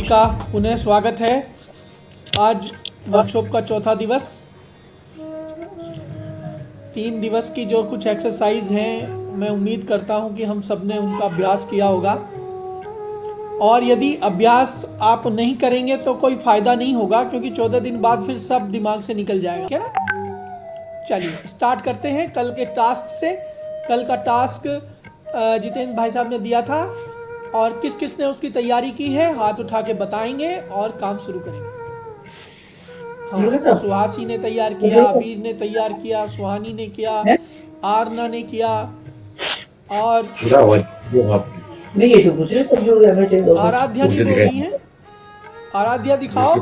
का पुनः स्वागत है। आज वर्कशॉप का चौथा दिवस। 3 दिवस की जो कुछ एक्सरसाइज हैं, मैं उम्मीद करता हूं कि हम सब ने उनका अभ्यास किया होगा। और यदि अभ्यास आप नहीं करेंगे तो कोई फ़ायदा नहीं होगा, क्योंकि 14 दिन बाद फिर सब दिमाग से निकल जाएगा, क्या ना। चलिए स्टार्ट करते हैं कल के टास्क से। कल का टास्क जितेंद्र भाई साहब ने दिया था, और किस किस ने उसकी तैयारी की है हाथ उठा के बताएंगे और काम शुरू करेंगे। हाँ, सुहासी ने तैयार किया, अबीर ने तैयार किया, सुहानी ने किया, आरना ने किया, और आराध्या नहीं बोल रही है। आराध्या दिखाओ,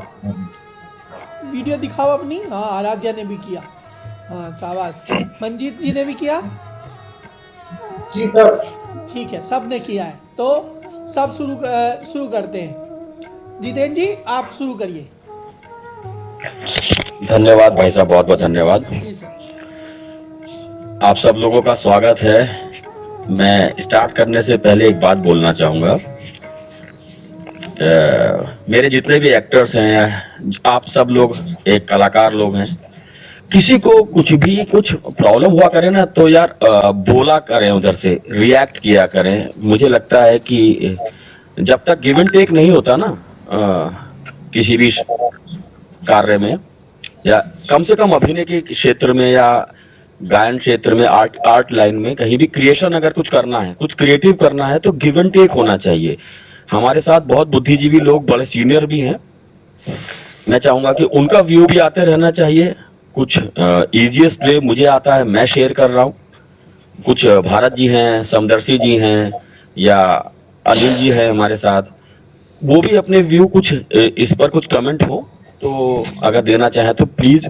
वीडियो दिखाओ अपनी। हाँ, आराध्या ने भी किया। हाँ शाबाश। मंजीत जी ने भी किया जी सर। ठीक है, सब ने किया है। तो सब शुरू करते हैं। जितेंद्र जी आप शुरू करिए। धन्यवाद भाई साहब, बहुत बहुत धन्यवाद। जी सर। आप सब लोगों का स्वागत है। मैं स्टार्ट करने से पहले एक बात बोलना चाहूंगा। मेरे जितने भी एक्टर्स हैं, आप सब लोग एक कलाकार लोग हैं। किसी को कुछ प्रॉब्लम हुआ करे ना, तो यार बोला करें, उधर से रिएक्ट किया करें। मुझे लगता है कि जब तक गिव एंड टेक नहीं होता ना किसी भी कार्य में, या कम से कम अभिनय के क्षेत्र में या गायन क्षेत्र में, आर्ट लाइन में, कहीं भी क्रिएशन अगर कुछ करना है, कुछ क्रिएटिव करना है, तो गिव एंड टेक होना चाहिए। हमारे साथ बहुत बुद्धिजीवी लोग, बड़े सीनियर भी हैं। मैं चाहूंगा कि उनका व्यू भी आते रहना चाहिए। कुछ इजीएस्ट वे मुझे आता है, मैं शेयर कर रहा हूँ। कुछ भारत जी हैं, समदर्शी जी हैं, या अनिल जी हैं हमारे साथ, वो भी अपने व्यू कुछ इस पर कुछ कमेंट हो तो अगर देना चाहे तो प्लीज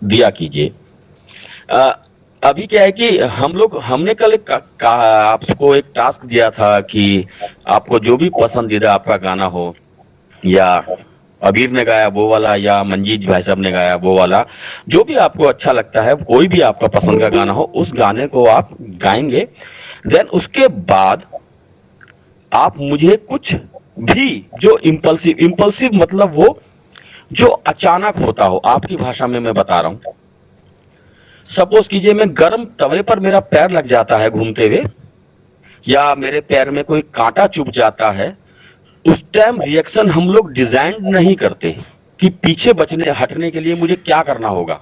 दिया कीजिए। अभी क्या है कि हमने कल आपको एक टास्क दिया था कि आपको जो भी पसंदीदा आपका गाना हो, या अबीर ने गाया वो वाला, या मंजीत भाई साहब ने गाया वो वाला, जो भी आपको अच्छा लगता है, कोई भी आपका पसंद का गाना हो, उस गाने को आप गाएंगे। देन उसके बाद आप मुझे कुछ भी जो इम्पल्सिव मतलब वो जो अचानक होता हो, आपकी भाषा में मैं बता रहा हूं। सपोज कीजिए मैं गर्म तवे पर मेरा पैर लग जाता है घूमते हुए, या मेरे पैर में कोई कांटा चुभ जाता है। उस टाइम रिएक्शन हम लोग डिजाइन नहीं करते कि पीछे बचने हटने के लिए मुझे क्या करना होगा।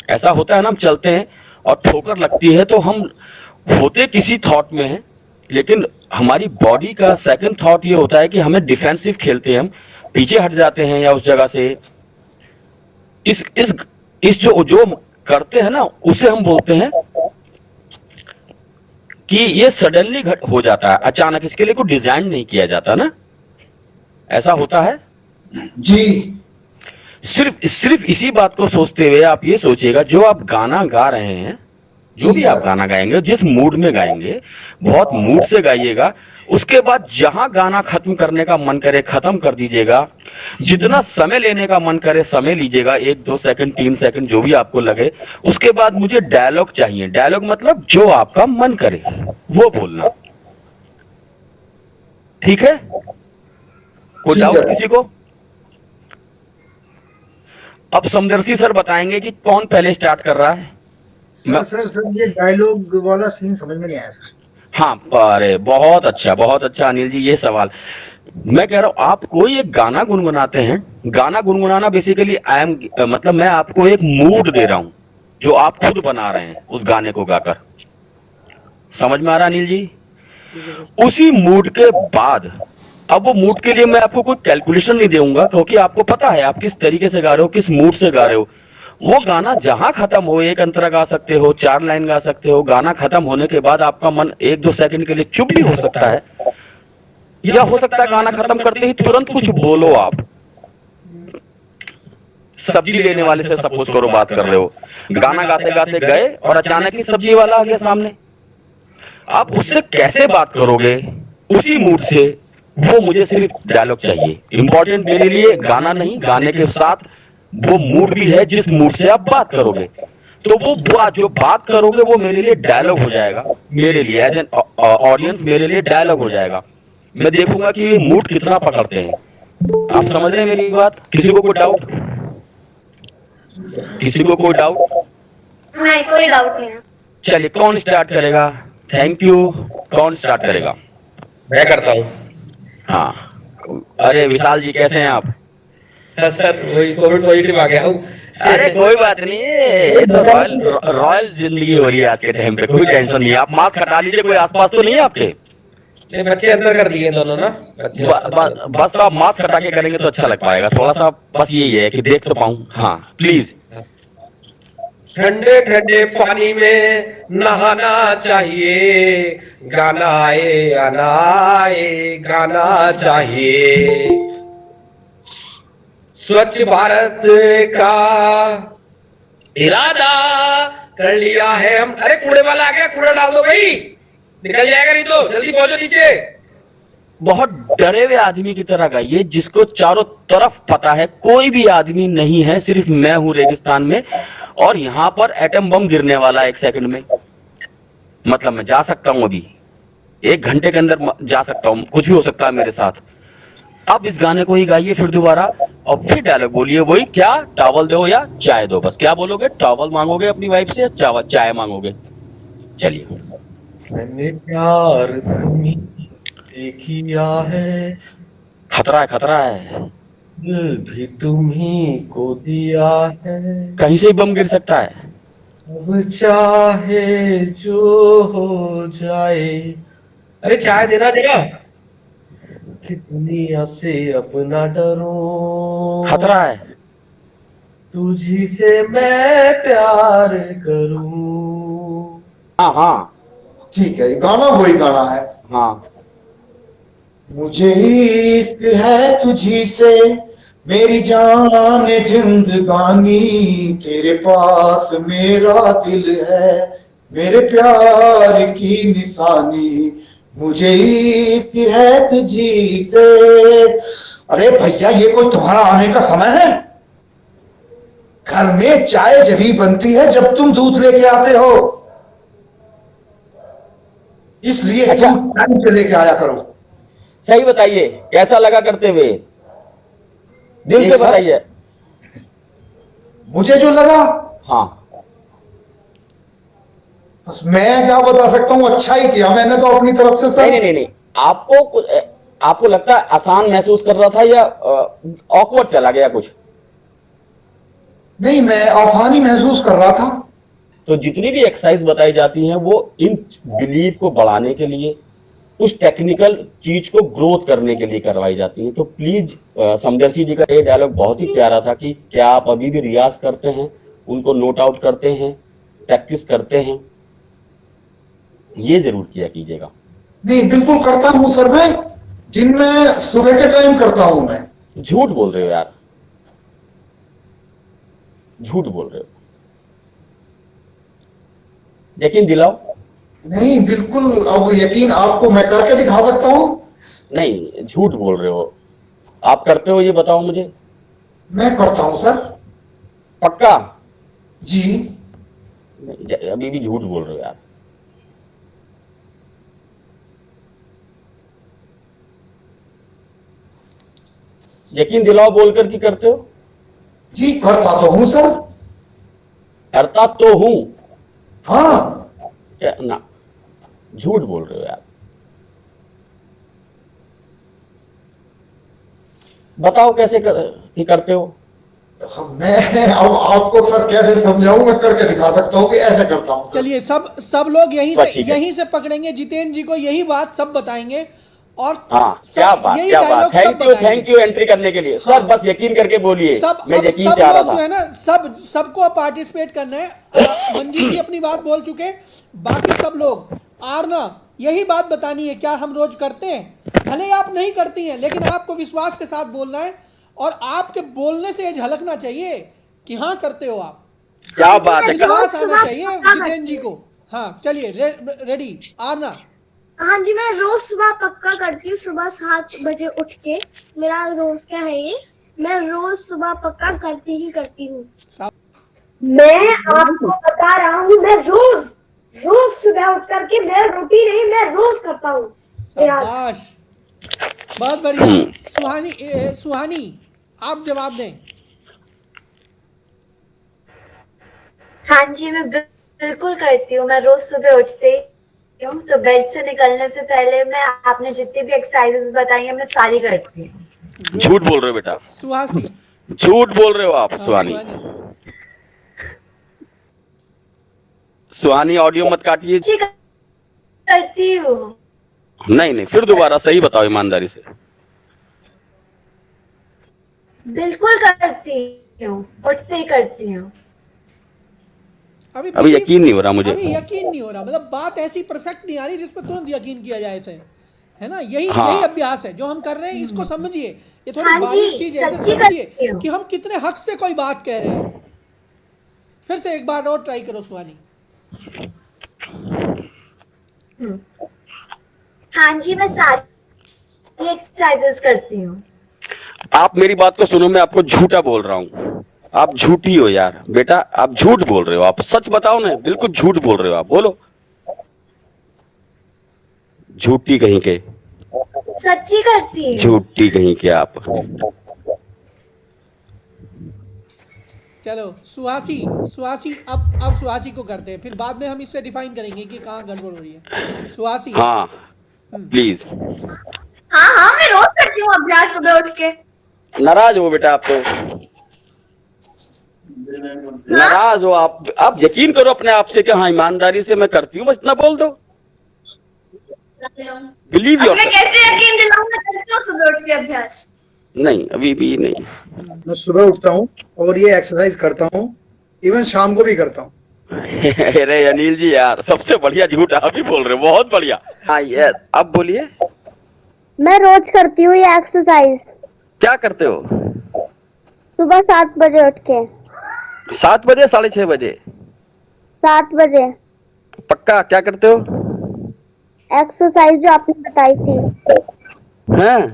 ऐसा होता है ना, हम चलते हैं और ठोकर लगती है तो हम होते किसी थॉट में हैं, लेकिन हमारी बॉडी का सेकंड थॉट ये होता है कि हमें डिफेंसिव खेलते हैं, हम पीछे हट जाते हैं, या उस जगह से इस जो करते हैं ना, उसे हम बोलते हैं कि ये सडनली हो जाता है, अचानक। इसके लिए कोई डिजाइन नहीं किया जाता ना, ऐसा होता है जी। सिर्फ इसी बात को सोचते हुए आप ये सोचिएगा, जो आप गाना गा रहे हैं, जो भी आप गाना गाएंगे, जिस मूड में गाएंगे, बहुत मूड से गाइएगा। उसके बाद जहां गाना खत्म करने का मन करे खत्म कर दीजिएगा। जितना समय लेने का मन करे समय लीजिएगा, 1 2 सेकंड 3 सेकंड जो भी आपको लगे। उसके बाद मुझे डायलॉग चाहिए। डायलॉग मतलब जो आपका मन करे वो बोलना, ठीक है? कोई डाउट किसी को? अब समदर्शी सर बताएंगे कि कौन पहले स्टार्ट कर रहा है। सर ये डायलॉग वाला सीन समझ में नहीं आया सर। हाँ, अरे बहुत अच्छा अनिल जी, ये सवाल मैं कह रहा हूं। आप कोई एक गाना गुनगुनाते हैं, गाना गुनगुनाना बेसिकली मतलब मैं आपको एक मूड दे रहा हूं जो आप खुद बना रहे हैं उस गाने को गाकर। समझ में आ रहा अनिल जी? उसी मूड के बाद, अब वो मूड के लिए मैं आपको कोई कैलकुलेशन नहीं दूंगा, क्योंकि आपको पता है आप किस तरीके से गा रहे हो, किस मूड से गा रहे हो। वो गाना जहां खत्म हो, 1 अंतरा गा सकते हो, 4 लाइन गा सकते हो। गाना खत्म होने के बाद आपका मन 1 2 सेकंड के लिए चुप भी हो सकता है, या हो सकता है गाना खत्म करते ही तुरंत कुछ बोलो आप। सब्जी लेने वाले से सपोज करो बात कर रहे हो, गाना गाते गाते गए और अचानक ही सब्जी वाला आ गया सामने। आप उससे कैसे बात करोगे उसी मूड से? वो मुझे सिर्फ डायलॉग चाहिए। इंपॉर्टेंट मेरे लिए गाना नहीं, गाने के साथ वो मूड भी है जिस मूड से आप बात करोगे। तो वो जो बात करोगे वो मेरे लिए डायलॉग हो जाएगा। मेरे लिए एज एन ऑडियंस मेरे लिए डायलॉग हो जाएगा। मैं देखूंगा कि मूड कितना पकड़ते हैं। आप समझ रहे हैं मेरी बात? किसी को कोई डाउट? किसी को कोई डाउट? नहीं, कोई डाउट नहीं है। चलिए, कौन स्टार्ट करेगा? Thank you. कौन स्टार्ट करेगा? मैं करता हूँ। हाँ, अरे विशाल जी कैसे हैं आप? सर वही कोविड पॉजिटिव आ गया हूँ। अरे कोई बात नहीं, ये तो रॉयल जिंदगी हो रही है आज के टाइम पे, कोई टेंशन नहीं है। आप मास्क हटा लीजिए, कोई आसपास तो नहीं है आपके? नहीं, बच्चे अंदर कर दिए दोनों ना बच्चे। बस तो आप मास्क हटा के करेंगे तो अच्छा लग पाएगा थोड़ा सा, बस यही है कि देख तो पाऊं। हाँ प्लीज। ठंडे ठंडे पानी में नहाना चाहिए, गाना आए या ना आए गाना चाहिए। स्वच्छ भारत का इरादा कर लिया है हम। अरे कूड़े वाला आ गया, कूड़ा डाल दो भाई, निकल जाएगा नहीं तो। जल्दी पहुंचो नीचे। बहुत डरे हुए आदमी की तरह गाइए, जिसको चारों तरफ पता है कोई भी आदमी नहीं है, सिर्फ मैं हूं रेगिस्तान में, और यहां पर एटम बम गिरने वाला 1 सेकंड में। मतलब मैं जा सकता हूं, अभी 1 घंटे के अंदर जा सकता हूं, कुछ भी हो सकता है मेरे साथ। अब इस गाने को ही गाइए फिर दोबारा, और फिर डायलॉग बोलिए वही, क्या टॉवल दो या चाय दो। बस क्या बोलोगे? टॉवल मांगोगे अपनी वाइफ से या चाय मांगोगे? चलिए। मैंने प्यार तुम्हें किया है, खतरा है, खतरा है, दिल भी तुम्ही को दिया है, कहीं से ही बम गिर सकता है। अब चाहे जो हो जाए। अरे चाय देना जरा। कि दुनिया से अब ना डरो, खतरा है। तुझी से मैं प्यार करूं। हाँ हाँ ठीक है, ये गाना वही गाना है। हाँ। मुझे इश्क है तुझी से मेरी जान जिंदगानी, तेरे पास मेरा दिल है मेरे प्यार की निशानी, मुझे इश्क है तुझी से। अरे भैया, ये कोई तुम्हारा आने का समय है? घर में चाय जभी बनती है जब तुम दूध लेके आते हो, इसलिए तुम टाइम से लेके आया करो। सही बताइए, कैसा लगा करते हुए? दिल से बताइए। मुझे जो लगा, हाँ, बस मैं क्या बता सकता हूँ, अच्छा ही किया मैंने तो अपनी तरफ से सर। नहीं नहीं नहीं, आपको लगता है आसान महसूस कर रहा था या ऑकवर्ड चला गया कुछ? नहीं, मैं आसानी महसूस कर रहा था। तो जितनी भी एक्सरसाइज बताई जाती हैं वो इन बिलीव को बढ़ाने के लिए, उस टेक्निकल चीज को ग्रोथ करने के लिए करवाई जाती है। तो प्लीज समदर्शी जी का ये डायलॉग बहुत ही प्यारा था कि क्या आप अभी भी रियाज करते हैं, उनको नोट आउट करते हैं, प्रैक्टिस करते हैं? ये जरूर किया कीजिएगा। नहीं, बिल्कुल करता हूँ सर, मैं दिन में सुबह के टाइम करता हूँ मैं। झूठ बोल रहे हो यार, झूठ बोल रहे हो, यकीन दिलाओ। नहीं बिल्कुल, अब यकीन आपको मैं करके दिखा सकता हूँ। नहीं, झूठ बोल रहे हो। आप करते हो ये बताओ मुझे। मैं करता हूँ सर। पक्का? जी। अभी भी झूठ बोल रहे हो यार। यकीन दिलाओ बोलकर कि करते हो? जी करता तो हूँ सर। करता तो हूं? हाँ। ना, झूठ बोल रहे हो यार। बताओ कैसे कि करते हो? मैं अब आपको सर कैसे समझाऊं, मैं करके दिखा सकता हूँ कि ऐसे करता हूँ। चलिए, सब लोग यहीं से पकड़ेंगे जितेंद्र जी को, यही बात सब बताएंगे। और हाँ, क्या बात, क्या बात। थैंक यू एंट्री करने के लिए। हाँ, सर बस यकीन करके बोलिए। मैं यकीन सब चाह रहा लोग जो है ना, सबको पार्टिसिपेट करना है। मंजीत जी अपनी बात बोल चुके, बाकी सब लोग आरना यही बात बतानी है, क्या हम रोज करते हैं? भले आप नहीं करती हैं, लेकिन आपको विश्वास के साथ बोलना है, और आपके बोलने से ये झलकना चाहिए कि हाँ करते हो आप। क्या बात है, विश्वास आना चाहिए जितेंद्र जी को। हाँ चलिए, रेडी आरना? हाँ जी, मैं रोज सुबह पक्का करती हूँ। सुबह 7 बजे उठ के, मेरा रोज क्या है ये, मैं रोज सुबह पक्का करती ही हूँ। मैं आपको बता रहा हूँ, मैं रोज सुबह उठ करके, मेरा रूटीन नहीं, मैं रोज करता हूँ। शाबाश, बहुत बढ़िया। सुहानी आप जवाब दें। हाँ जी, मैं बिल्कुल करती हूँ। मैं रोज सुबह उठते ही हूँ तो बेड से निकलने से पहले मैं आपने जितनी भी एक्सरसाइजेस बताई है मैं सारी करती हूँ। झूठ बोल रहे हो बेटा, सुहासी। झूठ बोल रहे हो आप। हाँ, सुहानी, सुहानी ऑडियो मत काटिए। जी करती हूँ। नहीं, फिर दोबारा सही बताओ ईमानदारी से। बिल्कुल करती हूँ, उठते ही करती हूँ। अभी यकीन नहीं हो रहा मुझे। अभी यकीन नहीं हो रहा, मतलब बात ऐसी परफेक्ट नहीं आ रही जिस पर तुरंत यकीन किया जाए इसे, है ना। यही अभ्यास है जो हम कर रहे हैं, इसको समझिए। ये थोड़ी बारीक चीज है, ऐसे समझिए कि हम कितने हक से कोई बात कह रहे हैं। फिर से एक बार और ट्राई करो सुहानी। हाँ जी, मैं सारी एक्सरसाइजेस करती हूँ। आप मेरी बात को सुनो, मैं आपको झूठा बोल रहा हूँ। आप झूठी हो यार बेटा, आप झूठ बोल रहे हो। आप सच बताओ ना, बिल्कुल झूठ बोल रहे हो आप, बोलो। झूठी कहीं के। सच्ची करती हूँ। झूठी कहीं के आप। चलो सुहासी अब सुहासी को करते हैं, फिर बाद में हम इससे डिफाइन करेंगे कि कहाँ गड़बड़ हो रही है। सुहासी। हाँ प्लीज। हाँ मैं रोज करती हूँ अभ्यास सुबह उठ के। नाराज हो बेटा आप तो, नाराज हो आप यकीन करो अपने आप से कि हाँ ईमानदारी से मैं करती हूँ, बस इतना बोल दो। Believe your. मैं कैसे यकीन दिलाऊं, मैं करती हूँ सुबह उठ के अभ्यास। नहीं, अभी भी नहीं। मैं सुबह उठता हूँ और ये एक्सरसाइज करता हूँ, इवन शाम को भी करता हूँ। अरे अनिल जी यार, सबसे बढ़िया झूठ आप ही बोल रहे हो, बहुत बढ़िया। हाँ ये अब बोलिए। मैं रोज करती हूँ ये एक्सरसाइज। क्या करते हो? सुबह 7 बजे उठ के। 7 बजे, 6:30 बजे? 7 बजे। पक्का? क्या करते हो? एक्सरसाइज जो आपने बताई थी। हैं?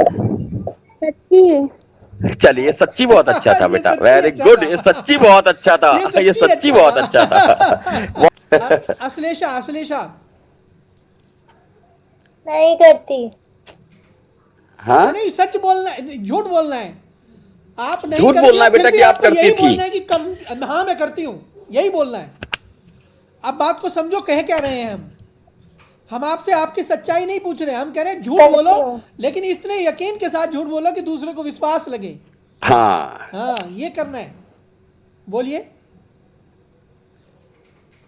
सच्ची। चलिए, सच्ची बहुत अच्छा था बेटा, वेरी गुड। ये सच्ची बहुत अच्छा था, ये सच्ची बहुत अच्छा था। अश्लेषा नहीं करती। हाँ नहीं, सच बोलना है, झूठ बोलना है। आप नहीं झूठ बोलना है बेटा कि आप करती यही थी। बोलना है कि हाँ मैं करती हूँ, यही बोलना है। आप बात को समझो, कह क्या रहे हैं हम आपसे आपकी सच्चाई नहीं पूछ रहे, हम कह रहे हैं झूठ बोलो, लेकिन इतने यकीन के साथ झूठ बोलो कि दूसरे को विश्वास लगे। हाँ ये करना है, बोलिए।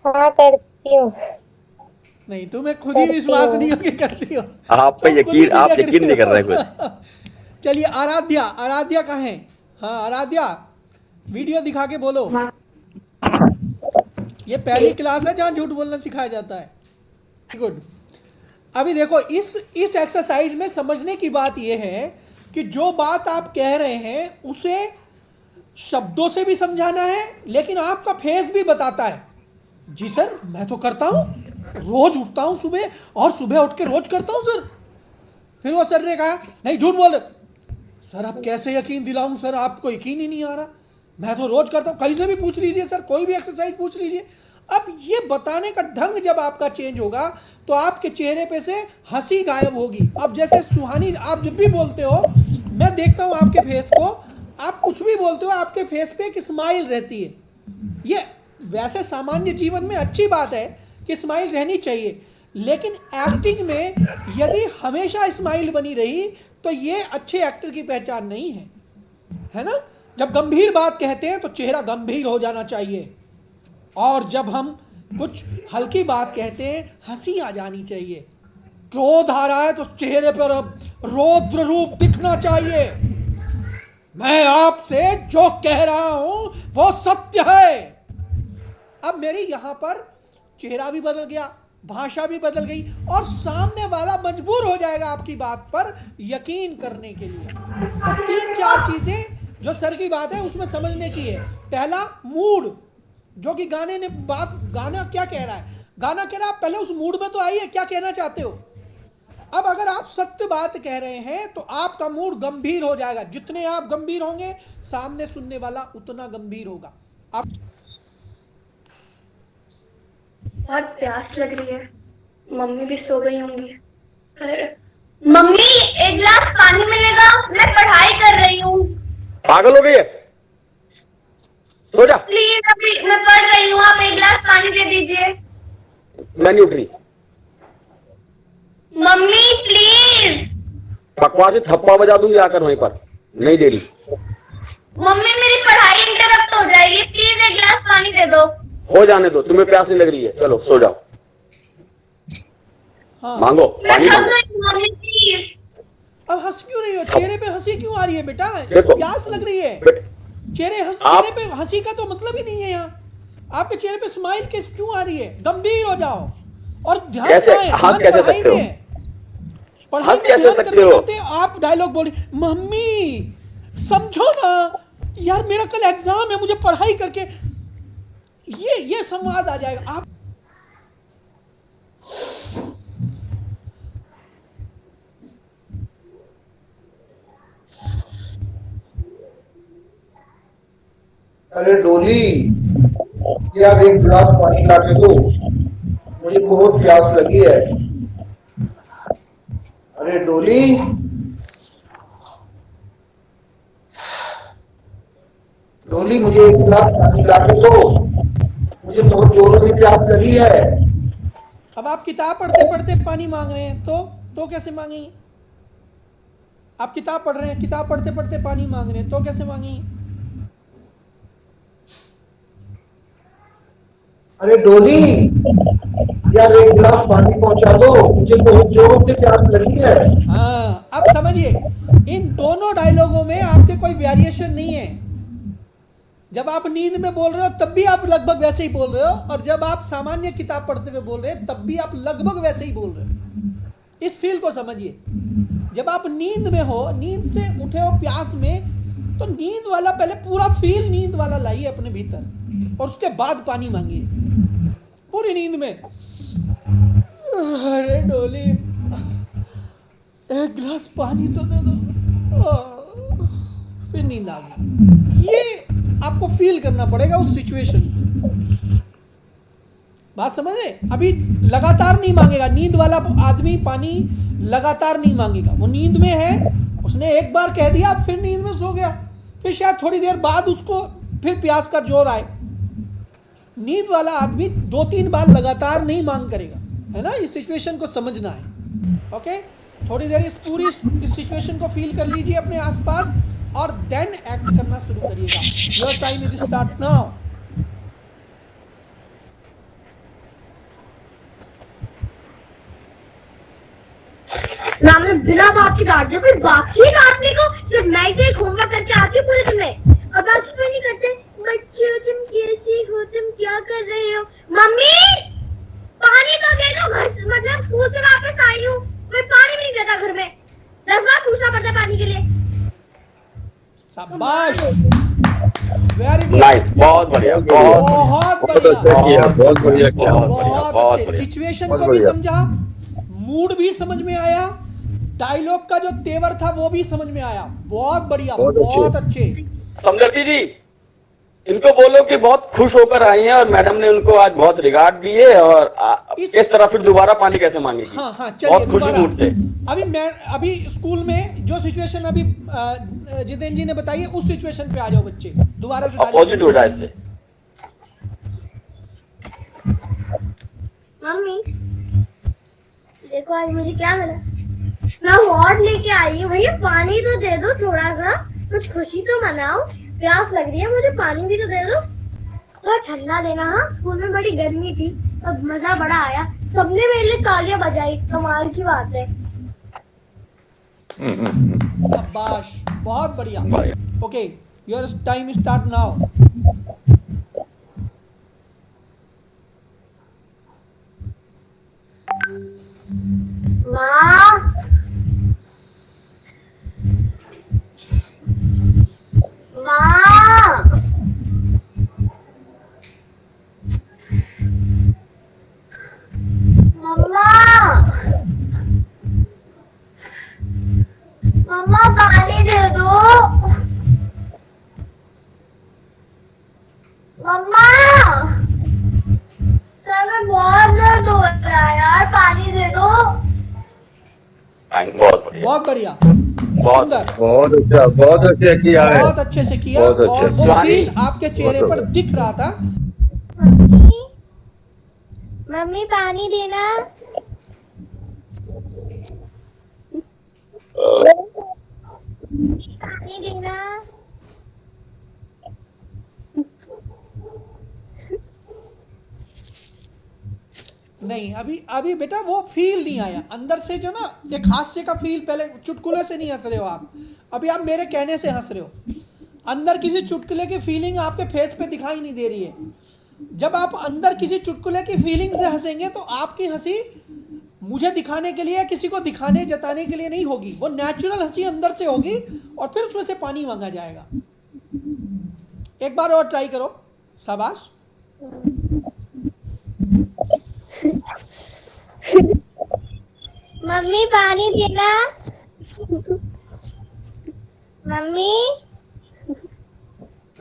हाँ करती हूँ। नहीं, तुम्हें खुद ही विश्वास नहीं हो कि करती हो। आप पे यकीन, आप यकीन नहीं कर रहे कुछ। चलिए आराध्या कहाँ है? हाँ आराध्या, वीडियो दिखा के बोलो। ये पहली क्लास है जहाँ झूठ बोलना सिखाया जाता है। गुड। अभी देखो, इस एक्सरसाइज में समझने की बात यह है कि जो बात आप कह रहे हैं उसे शब्दों से भी समझाना है, लेकिन आपका फेस भी बताता है। जी सर, मैं तो करता हूँ, रोज उठता हूँ सुबह, और सुबह उठ के रोज करता हूँ सर। फिर वो सर ने कहा नहीं झूठ बोल रहे। सर अब कैसे यकीन दिलाऊं सर, आपको यकीन ही नहीं आ रहा। मैं तो रोज करता हूँ, कहीं से भी पूछ लीजिए सर, कोई भी एक्सरसाइज पूछ लीजिए। अब ये बताने का ढंग जब आपका चेंज होगा तो आपके चेहरे पे से हंसी गायब होगी। अब जैसे सुहानी, आप जब भी बोलते हो, मैं देखता हूँ आपके फेस को, आप कुछ भी बोलते हो आपके फेस पे एक स्माइल रहती है। ये वैसे सामान्य जीवन में अच्छी बात है कि स्माइल रहनी चाहिए, लेकिन एक्टिंग में यदि हमेशा स्माइल बनी रही तो ये अच्छे एक्टर की पहचान नहीं है, है ना। जब गंभीर बात कहते हैं तो चेहरा गंभीर हो जाना चाहिए, और जब हम कुछ हल्की बात कहते हैं हंसी आ जानी चाहिए। क्रोध आ रहा है तो चेहरे पर रौद्र रूप दिखना चाहिए। मैं आपसे जो कह रहा हूं वो सत्य है। अब मेरी यहां पर चेहरा भी बदल गया, भाषा भी बदल गई, और सामने वाला मजबूर हो जाएगा आपकी बात पर यकीन करने के लिए। तो 3-4 चीजें जो सर की बात है उसमें समझने की है। पहला, मूड, जो कि गाना क्या कह रहा है। गाना कह रहा है, आप पहले उस मूड में तो आइए, क्या कहना चाहते हो। अब अगर आप सत्य बात कह रहे हैं तो आपका मूड गंभीर हो जाएगा। जितने आप गंभीर होंगे, सामने सुनने वाला उतना गंभीर होगा। आप बहुत प्यास लग रही है, मम्मी भी सो गई होंगी, पर मम्मी एक गिलास पानी मिलेगा, मैं पढ़ाई कर रही हूँ। पागल हो गई है? सो जा। प्लीज अभी मैं पढ़ रही हूँ, आप एक गिलास पानी दे दीजिए। मैं नहीं उठ रही। Mummy please. बकवास से थप्पा बजा दूंगी आकर वहीं पर। नहीं दे रही। मम्मी मेरी पढ़ाई इंटरप्ट हो जाएगी, प्लीज एक गिलास पानी दे दो। हो जाने दो, तुम्हें प्यास नहीं लग रही है, चलो सो जाओ। हाँ। मांगो मैं पानी थक मांगो। गई हूँ, मम्मी प्लीज। अब हंस क्यों रही हो? चेहरे पे हंसी क्यों आ रही है बेटा? देखो। प्यास लग रही है। आप- चेहरे पे हंसी का तो मतलब ही नहीं है यहाँ। आपके चेहरे पे स्माइल किस क्यों आ रही है? गंभीर हो जाओ और ध्यान कैसे- कहाँ है? हंस ध्यान कैसे पढ़ाई सकते हो? में है। पढ़ाई हंस में कैसे ध्यान सकते करते हो? करते आप डायलॉग बोल रही, मम्मी समझो ना यार, मेरा कल एग्जाम है, मुझे पढ़ाई करके ये संवाद आ जाएगा। आप अरे डोली, यार एक गिलास पानी ला के दो, मुझे बहुत प्यास लगी है। अरे डोली, डोली मुझे एक गिलास पानी ला के दो, मुझे बहुत जोरों से प्यास लगी है। अब आप किताब पढ़ते पढ़ते पानी मांग रहे हैं तो कैसे मांगेंगे? आप किताब पढ़ रहे हैं, किताब पढ़ते पढ़ते पानी मांग रहे हैं तो कैसे मांगेंगे? अरे डोली, यार एक गिलास पानी पहुंचा दो, मुझे बहुत जोरों से प्यास लगी है। हाँ, अब समझिए इन दोनों डायलॉगों में आपके कोई वेरिएशन नहीं है। जब आप नींद में बोल रहे हो तब भी आप लगभग वैसे ही बोल रहे हो, और जब आप सामान्य किताब पढ़ते हुए बोल रहे हैं तब भी आप लगभग वैसे ही बोल रहे हो। इस फील को समझिए। जब आप नींद में हो, नींद से उठे हो प्यास में, तो नींद वाला पहले पूरा फील नींद वाला लाइए अपने भीतर और उसके बाद पानी मांगिए पूरी नींद में। अरे डोली एक गिलास पानी तो दे दो। फिर नींद आ गई। ये आपको फील करना पड़ेगा उस सिचुएशन में। बात समझ रहे? अभी लगातार नहीं मांगेगा नींद वाला आदमी, पानी लगातार नहीं मांगेगा। वो नींद में है, उसने एक बार कह दिया, फिर नींद में सो गया, फिर शायद थोड़ी देर बाद उसको फिर प्यास का जोर आए। नींद वाला आदमी 2-3 बार लगातार नहीं मांग करेगा, है ना? इस सिचुएशन को समझना है। ओके, थोड़ी देर इस पूरी इस सिचुएशन को फील कर लीजिए अपने आसपास और देन एक्ट करना शुरू करिएगा। Your time is start now. Ma'am ने बिना बात की डांट दिया, कोई बाकी है डांटने को? सिर्फ मैं तो एक होमवर्क करके आती हूँ पूरे दिन में, और बाकी कोई नहीं करते। बच्चों तुम कैसी हो, तुम क्या कर रहे हो? मम्मी पानी तो दे दो, घर से मतलब स्कूल से वापस आई हूँ, कोई पानी भी नहीं देता घर में, 10 बार पूछना पड़ता है पानी के लिए। शाबाश, वेरी गुड, नाइस, बहुत बढ़िया, बहुत बढ़िया, बहुत बढ़िया किया, बहुत अच्छे। सिचुएशन को भी समझा, मूड भी समझ में आया, डायलॉग का जो तेवर था वो भी समझ में आया। बहुत बढ़िया, बहुत अच्छे। समझती जी, इनको बोलो कि बहुत खुश होकर आई हैं और मैडम ने उनको आज बहुत रिगार्ड दिए, और इस तरह फिर दोबारा पानी कैसे मांगेगी? हाँ हाँ, चलिए दोबारा। मूड से अभी स्कूल में जो सिचुएशन अभी जितेंद्र जी ने बताई है, उस सिचुएशन पे आ जाओ बच्चे, दोबारा से अपोजिट हो जाए इससे। मम्मी देखो आज मुझे क्या मिला, मैं अवार्ड लेके आई हूँ। भैया पानी तो दे दो, थोड़ा सा कुछ खुशी तो मनाओ, प्यास लग रही है मुझे, पानी भी तो दे दो। थोड़ा ठंडा देना। हाँ, स्कूल में बड़ी गर्मी थी, अब मजा बड़ा आया, सबने मेरे लिए तालियां बजाई, कमाल की बात है। शाबाश, बहुत बढ़िया। Okay, your time start now. माँ, माँ, मम्मा, मम्मा पानी दे दो। बहुत बढ़िया, बहुत सुंदर, बहुत अच्छा किया है। बहुत अच्छे से किया। बहुत अच्छे, और वो स्वामी, फील आपके चेहरे पर दिख रहा था। मम्मी मम्मी पानी देना। पानी देना। नहीं, अभी अभी बेटा वो फील नहीं आया अंदर से, जो ना एक हास्य का फील, पहले चुटकुले से नहीं हंस रहे हो आप, अभी आप मेरे कहने से हंस रहे हो। अंदर किसी चुटकुले की फीलिंग आपके फेस पे दिखाई नहीं दे रही है। जब आप अंदर किसी चुटकुले की फीलिंग से हंसेंगे तो आपकी हंसी मुझे दिखाने के लिए या किसी को दिखाने जताने के लिए नहीं होगी, वो नेचुरल हंसी अंदर से होगी और फिर उसमें से पानी मांगा जाएगा। एक बार और ट्राई करो, शाबाश। मम्मी पानी देना। मम्मी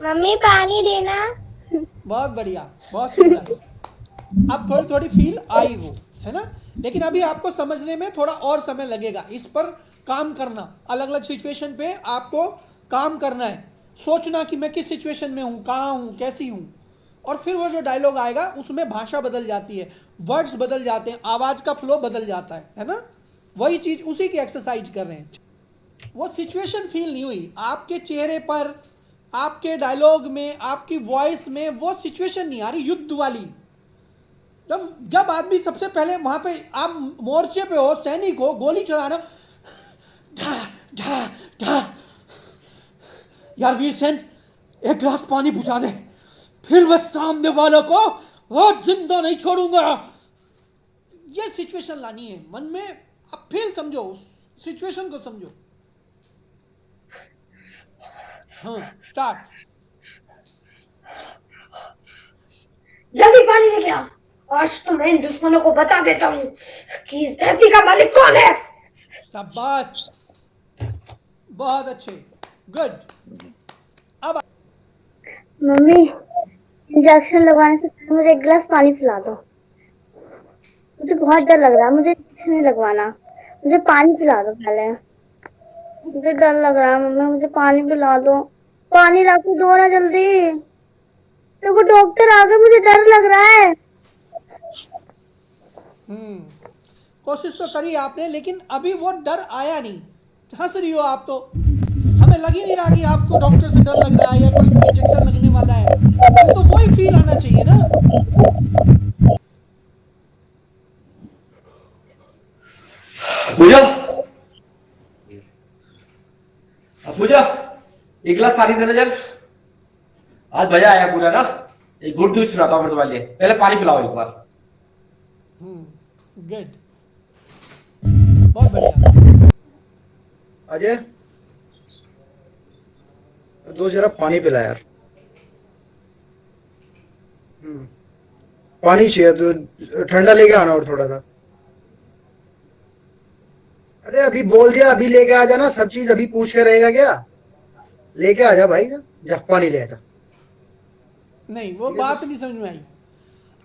मम्मी पानी देना। बहुत बढ़िया, बहुत सुंदर। अब थोड़ी थोड़ी फील आई वो, है ना, लेकिन अभी आपको समझने में थोड़ा और समय लगेगा। इस पर काम करना, अलग अलग सिचुएशन पे आपको काम करना है, सोचना कि मैं किस सिचुएशन में हूँ, कहाँ हूँ, कैसी हूँ, और फिर वो जो डायलॉग आएगा उसमें भाषा बदल जाती है, वर्ड्स बदल जाते हैं, आवाज़ का फ्लो बदल जाता है ना। वही चीज़, उसी की एक्सरसाइज कर रहे हैं। वो सिचुएशन फील नहीं हुई आपके चेहरे पर, आपके डायलॉग में, आपकी वॉइस में वो सिचुएशन नहीं आ रही युद्ध वाली। जब जब आदमी सबसे पहले वहां पे, आप मोर्चे पे हो, सैनिक हो, गोली चलाना, ढा ढा ढा, यार वीर सेन एक गिलास पानी पूछा दे, फिर मैं सामने वालों को वो जिंदा नहीं छोड़ूंगा। ये सिचुएशन लानी है मन में। आप फील समझो, उस सिचुएशन को समझो। हाँ, स्टार्ट। जल्दी पानी लेके आओ, आज तो मैं इन दुश्मनों को बता देता हूँ कि इस धरती का मालिक कौन है। शाबाश, बहुत अच्छे, गुड। अब मम्मी इंजेक्शन लगवाने से पहले मुझे एक गिलास पानी पिला दो। मुझे बहुत डर लग रहा है, मुझे इंजेक्शन नहीं लगवाना, मुझे पानी पिला दो पहले। मुझे डर लग रहा है मम्मी, मुझे पानी पिला दो। पानी ला के दो ना जल्दी। देखो डॉक्टर आ गए, मुझे डर लग रहा है। कोशिश तो करी आपने, लेकिन अभी वो डर आया नहीं। हंस रही हो आप तो, हमें लग ही नहीं रहा कि आपको डॉक्टर से डर लग रहा है या कोई इंजेक्शन लगने वाला है, तो वही फील आना चाहिए ना। पूजा, पूजा एक गिलास पानी देना जरा। आज मजा आया पूरा ना। एक गुड न्यूज सुनाता हूँ फिर तुम्हारे लिए, पहले पानी पिलाओ एक बार। गुड, बहुत बढ़िया। अजय दो जरा पानी पिला यार। पानी चाहिए तो ठंडा लेके आना और थोड़ा सा। अरे अभी बोल दिया, अभी लेके आ जाना, सब चीज अभी पूछ के रहेगा क्या? लेके आ जा भाई, जा पानी ले जा। नहीं, वो बात नहीं समझ में आई।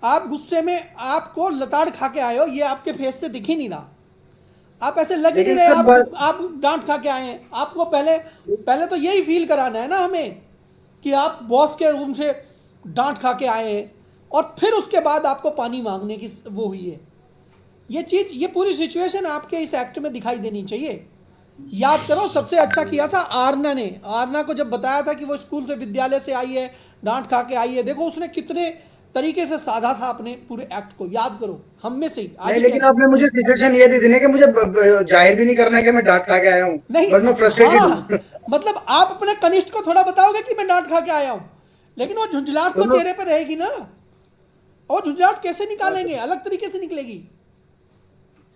आप गुस्से में, आपको लताड़ खा के आए हो, ये आपके फेस से दिख ही नहीं रहा। आप ऐसे लग ही नहीं रहे आप डांट खा के आए हैं। आपको पहले तो यही फील कराना है ना हमें कि आप बॉस के रूम से डांट खा के आए हैं, और फिर उसके बाद आपको पानी मांगने की वो हुई है। ये चीज़, ये पूरी सिचुएशन आपके इस एक्ट में दिखाई देनी चाहिए। याद करो, सबसे अच्छा किया था आरना ने। आरना को जब बताया था कि वो स्कूल से, विद्यालय से आई है, डांट खा के आई है, देखो उसने कितने तरीके से साधा था अपने पूरे एक्ट को। याद करो, हम में से ही नहीं, लेकिन आपने मुझे सिचुएशन ये दे दी कि मुझे जाहिर भी नहीं करना है कि मैं डांट खा के आया हूँ। नहीं, बस मैं फ्रस्ट्रेटेड हूँ। मतलब आप अपने कनिष्ठ को थोड़ा बताओगे कि मैं डांट खा के आया हूँ, लेकिन वो झुंझलाहट तो चेहरे पर रहेगी ना। और झुंझलाहट कैसे निकालेंगे? अलग तरीके से निकलेगी।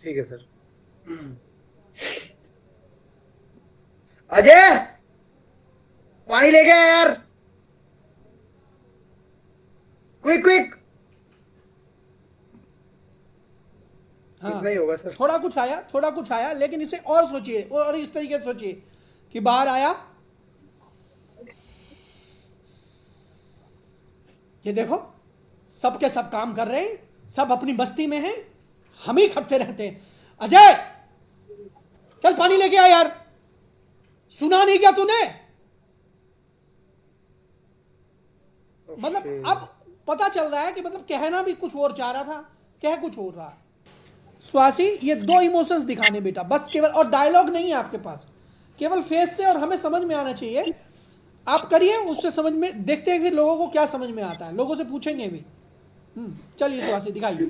ठीक है सर। अजय पानी लेके आया यार, क्विक क्विक। हाँ, इतना ही होगा सर। थोड़ा कुछ आया, लेकिन इसे और सोचिए, और इस तरीके से सोचिए कि बाहर आया, ये देखो सबके सब काम कर रहे हैं, सब अपनी बस्ती में हैं, हम ही खपते रहते हैं। अजय चल पानी लेके आ यार, सुना नहीं क्या तूने? मतलब अब पता चल रहा है कि मतलब कहना भी कुछ और चाह रहा था, कह कुछ और रहा। स्वासी, ये दो इमोशंस दिखाने बेटा बस, केवल, और डायलॉग नहीं है आपके पास, केवल फेस से, और हमें समझ में आना चाहिए। आप करिए, उससे समझ में, देखते हैं फिर लोगों को क्या समझ में आता है, लोगों से पूछेंगे भी। चलिए स्वासी दिखाइए।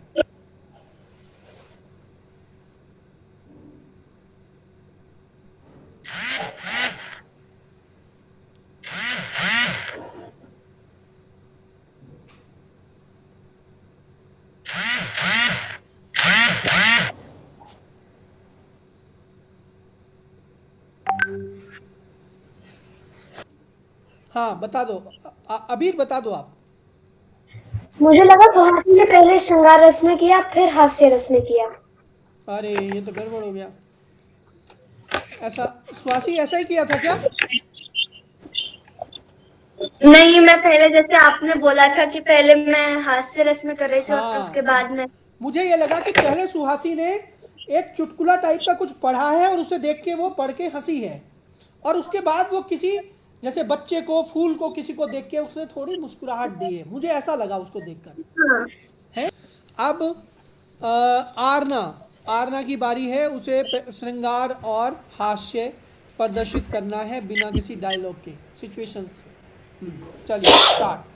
हाँ बता दो, अबीर बता दो आप। मुझे लगा सुहासी ने पहले श्रृंगार रस में किया, फिर हास्य रस में किया। अरे ये तो गड़बड़ हो गया। ऐसा स्वासी ऐसा ही किया था क्या? नहीं, मैं पहले जैसे आपने बोला था कि पहले मैं हास्य रस में कर रही थी और उसके बाद में, मुझे ये लगा कि पहले सुहासी ने एक चुटकुला टाइप का कुछ पढ़ा है और उसे देख के वो पढ़ के हंसी है, और उसके बाद वो किसी जैसे बच्चे को, फूल को, किसी को देख के उसने थोड़ी मुस्कुराहट दी है, मुझे ऐसा लगा उसको देखकर। है अब आरना की बारी है, उसे श्रृंगार और हास्य प्रदर्शित करना है बिना किसी डायलॉग के, सिचुएशंस से। चलिए स्टार्ट।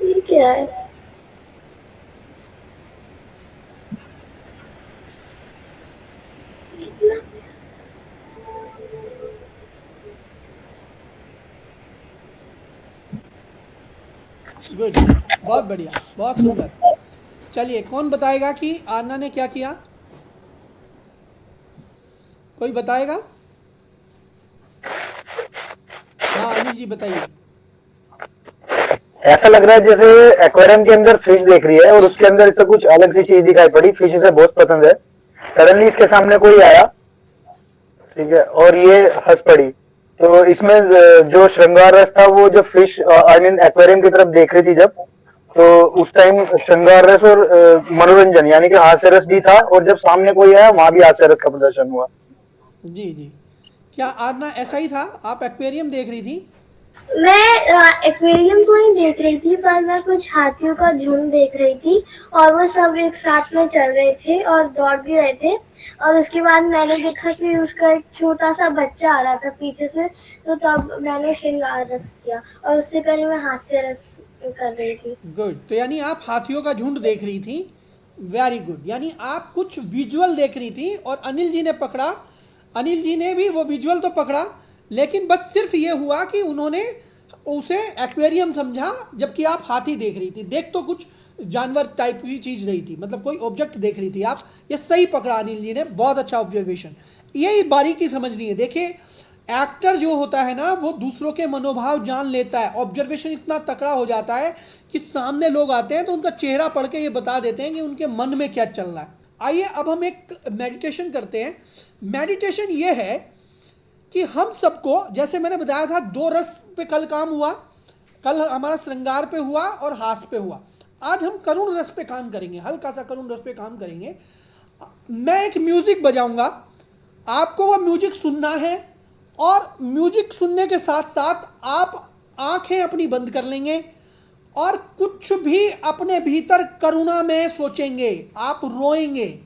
ये क्या है? गुड, बहुत बढ़िया, बहुत सुंदर। चलिए कौन बताएगा कि आरना ने क्या किया? कोई बताएगा? हाँ अनिल जी बताइए। ऐसा लग रहा है जैसे एक्वेरियम के अंदर फिश देख रही है और उसके अंदर इससे कुछ अलग सी चीज दिखाई पड़ी। फिश इसे बहुत पसंद है। सडनली इसके सामने कोई आया, ठीक है, और ये हंस पड़ी। तो इसमें जो श्रृंगार रस था वो जब फिश आई मीन एक्वेरियम की तरफ देख रही थी जब, तो उस टाइम श्रृंगार रस और मनोरंजन यानी कि हास्य रस भी था, और जब सामने कोई आया वहां भी हास्य रस का प्रदर्शन हुआ। जी जी, क्या आरना ऐसा ही था? आप एक्वेरियम देख रही थी? मैं एक्वेरियम को ही देख रही थी, पर मैं कुछ हाथियों का झुंड देख रही थी और वो सब एक साथ में चल रहे थे और दौड़ भी रहे थे। और उसके बाद मैंने देखा कि उसका एक छोटा सा बच्चा आ रहा था पीछे से, तो तब मैंने श्रृंगार रस किया, और उससे पहले मैं हास्य रस कर रही थी। गुड, तो यानी आप हाथियों का झुंड देख रही थी। वेरी गुड, यानी आप कुछ विजुअल देख रही थी और अनिल जी ने पकड़ा, अनिल जी ने भी वो विजुअल तो पकड़ा, लेकिन बस सिर्फ ये हुआ कि उन्होंने उसे एक्वेरियम समझा, जबकि आप हाथी देख रही थी। देख तो कुछ जानवर टाइप की चीज रही थी, मतलब कोई ऑब्जेक्ट देख रही थी आप। ये सही पकड़ा अनिल जी ने, बहुत अच्छा ऑब्जर्वेशन। यही बारीकी समझनी है। देखिए एक्टर जो होता है ना, वो दूसरों के मनोभाव जान लेता है। ऑब्जर्वेशन इतना तकड़ा हो जाता है कि सामने लोग आते हैं तो उनका चेहरा पढ़ के ये बता देते हैं कि उनके मन में क्या चल रहा है। आइए अब हम एक मेडिटेशन करते हैं। मेडिटेशन ये है कि हम सबको, जैसे मैंने बताया था, दो रस पे कल काम हुआ। कल हमारा श्रृंगार पे हुआ और हास पे हुआ। आज हम करुण रस पे काम करेंगे, हल्का सा करुण रस पे काम करेंगे। मैं एक म्यूजिक बजाऊंगा, आपको वो म्यूजिक सुनना है, और म्यूजिक सुनने के साथ साथ आप आंखें अपनी बंद कर लेंगे और कुछ भी अपने भीतर करुणा में सोचेंगे। आप रोएंगे,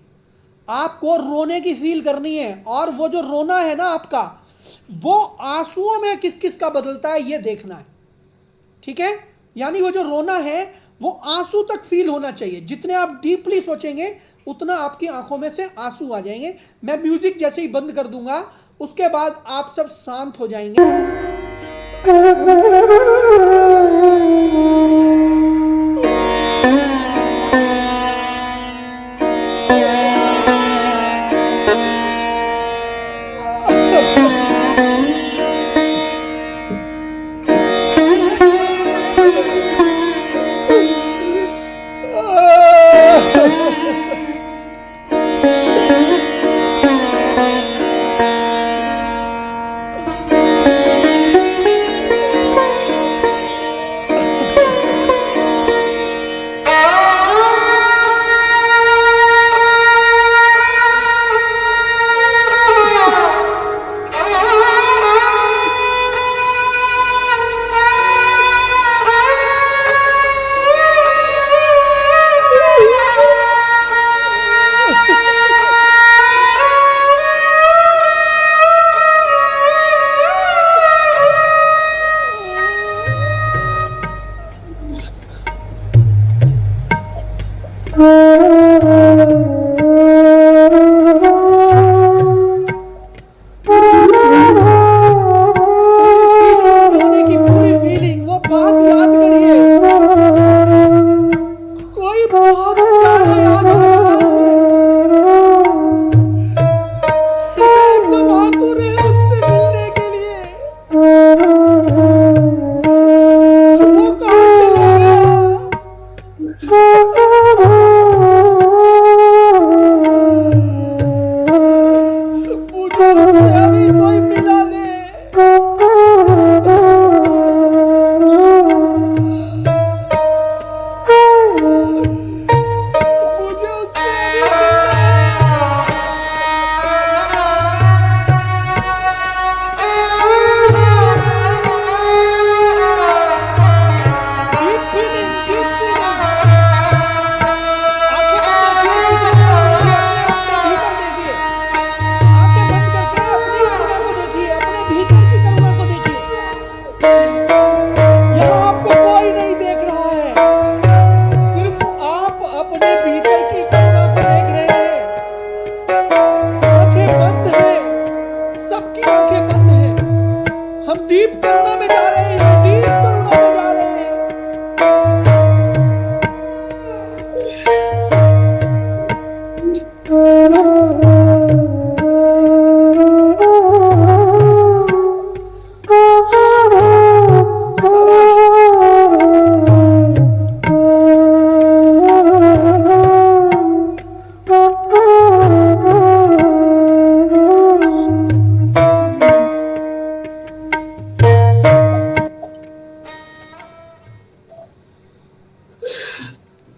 आपको रोने की फील करनी है, और वो जो रोना है ना आपका, वो आंसुओं में किस किस का बदलता है ये देखना है। ठीक है, यानी वो जो रोना है वो आंसू तक फील होना चाहिए। जितने आप डीपली सोचेंगे उतना आपकी आंखों में से आंसू आ जाएंगे। मैं म्यूजिक जैसे ही बंद कर दूंगा उसके बाद आप सब शांत हो जाएंगे। होने की पूरी फीलिंग, वो बात याद करिए, कोई बहुत प्यारा याद आ रहा है, एकदम आतुर है उससे मिलने के लिए, वो कहाँ चला गया? मुझे उससे अभी कोई मिला दे। मुझे उससे अभी Deep feeling, deep feeling. आंखें बंद रखिए, किसी को देखिए, अपने आप में भीतर देखिए। आंखें बंद करके अपनी करुणा को देखिए, अपने भीतर की करुणा को देखिए। यहाँ आपको कोई नहीं देख रहा है, सिर्फ आप अपने भीतर की करुणा को देख रहे हैं। आंखें बंद है, सबकी आंखें बंद है। हम डीप करुणा में जा रहे हैं, डीप करुणा में जा रहे हैं।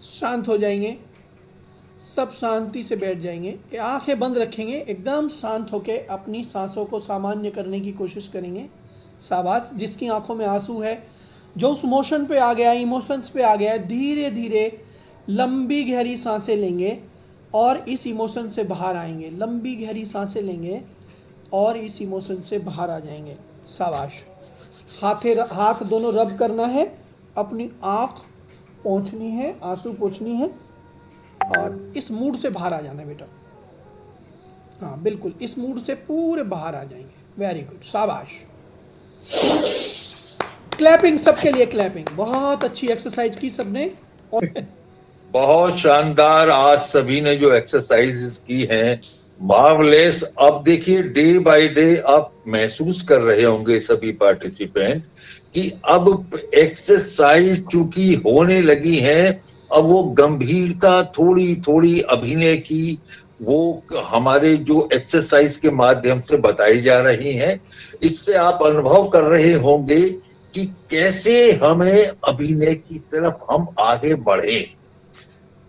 शांत हो जाएंगे, सब शांति से बैठ जाएंगे, आंखें बंद रखेंगे, एकदम शांत होके अपनी सांसों को सामान्य करने की कोशिश करेंगे। शाबाश, जिसकी आंखों में आंसू है, जो उस मोशन पे आ गया, इमोशंस पे आ गया, धीरे धीरे लंबी गहरी सांसें लेंगे और इस इमोशन से बाहर आएंगे। लंबी गहरी सांसें लेंगे और इस इमोशन से बाहर आ जाएंगे। शाबाश, हाथ दोनों रब करना है, अपनी आँख पोंछनी है, आंसू पोंछनी है और इस मूड से बाहर आ जाना है बेटा। हाँ बिल्कुल, इस मूड से पूरे बाहर आ जाएंगे। वेरी गुड, शाबाश। क्लैपिंग सबके लिए, क्लैपिंग। बहुत अच्छी एक्सरसाइज की सबने। और बहुत शानदार आज सभी ने जो एक्सरसाइजेस की हैं, मार्वलेस। अब देखिए डे बाय डे आप महसूस कर रहे होंगे सभी पार्टिसिपेंट कि अब एक्सरसाइज चूंकि होने लगी है, अब वो गंभीरता थोड़ी थोड़ी अभिनय की वो हमारे जो एक्सरसाइज के माध्यम से बताई जा रही हैं, इससे आप अनुभव कर रहे होंगे कि कैसे हमें अभिनय की तरफ हम आगे बढ़े।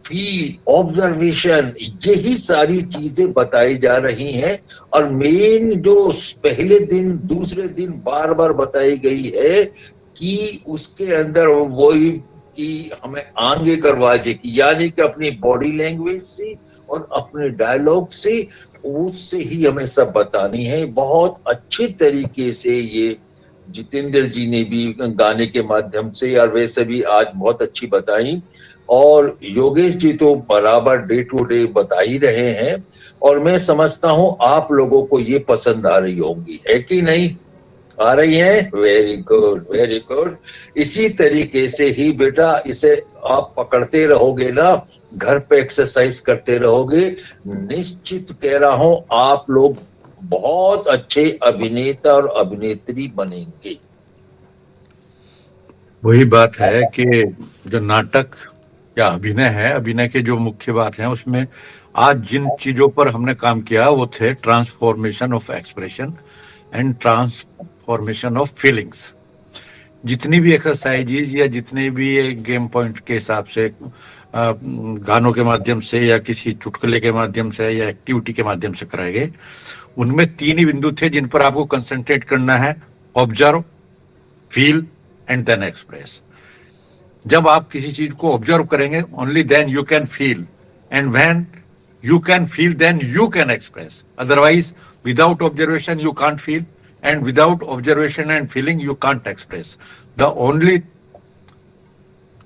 फील, ऑब्जर्वेशन, यही सारी चीजें बताई जा रही हैं। और मेन जो पहले दिन दूसरे दिन बार बार बताई गई है कि उसके अंदर वही कि हमें आगे करवाजे की, यानी कि अपनी बॉडी लैंग्वेज से और अपने डायलॉग से, उससे ही हमें सब बतानी है। बहुत अच्छे तरीके से ये जितेंद्र जी ने भी गाने के माध्यम से और वैसे भी आज बहुत अच्छी बताई, और योगेश जी तो बराबर डे टू डे बता ही रहे हैं। और मैं समझता हूं आप लोगों को ये पसंद आ रही होंगी, है कि नहीं? आ रही है? Very good, very good. इसी तरीके से ही बेटा इसे आप पकड़ते रहोगे ना, घर पे एक्सरसाइज करते रहोगे, निश्चित कह रहा हूं आप लोग बहुत अच्छे अभिनेता और अभिनेत्री बनेंगे। वही बात है कि जो नाटक या अभिनय है, अभिनय के जो मुख्य बात है उसमें आज जिन चीजों पर हमने काम किया वो थे transformation of expression and transformation of feelings. जितनी भी एक्सरसाइजेज या जितने भी गेम पॉइंट के हिसाब से गानों के माध्यम से या किसी चुटकुले के माध्यम से या एक्टिविटी के माध्यम से कराए गए, उनमें 3 ही बिंदु थे जिन पर आपको कंसंट्रेट करना है: observe, feel and then express. जब आप किसी चीज को ऑब्जर्व करेंगे, only then you can feel, and when you can feel, then you can express. Otherwise, without observation you can't feel, and without observation and feeling you can't express. The only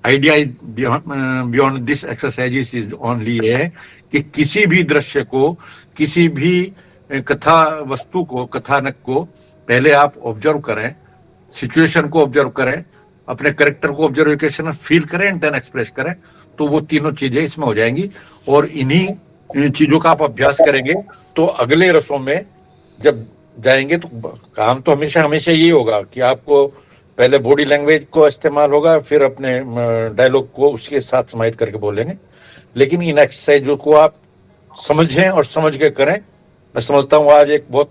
idea is beyond this exercise is only ये है कि किसी भी दृश्य को, किसी भी कथा वस्तु को, कथानक को पहले आप ऑब्जर्व करें, सिचुएशन को ऑब्जर्व करें, अपने कैरेक्टर को ऑब्जर्वेशन में फील करें एंड देन एक्सप्रेस करें, तो वो तीनों चीजें इसमें हो जाएंगी। और इन्हीं चीजों का आप अभ्यास करेंगे तो अगले रसों में जब जाएंगे तो काम तो हमेशा हमेशा ये होगा कि आपको पहले बॉडी लैंग्वेज को इस्तेमाल होगा, फिर अपने डायलॉग को उसके साथ समाहित करके बोलेंगे। लेकिन इन एक्सरसाइजों को आप समझें और समझ के करें। मैं समझता हूँ आज एक बहुत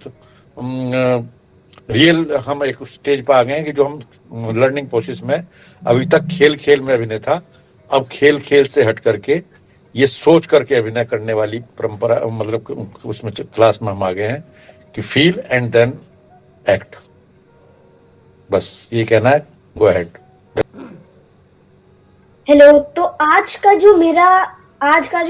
रियल हम एक स्टेज पर आ गए हैं कि जो हम लर्निंग प्रोसेस में अभी तक खेल खेल में अभिनय था, अब खेल खेल से हट करके ये सोच करके अभिनय करने वाली परंपरा, मतलब उसमें क्लास में हम आ गए हैं कि फील एंड देन एक्ट। बस ये कहना है, गो अहेड। हेलो। तो आज का जो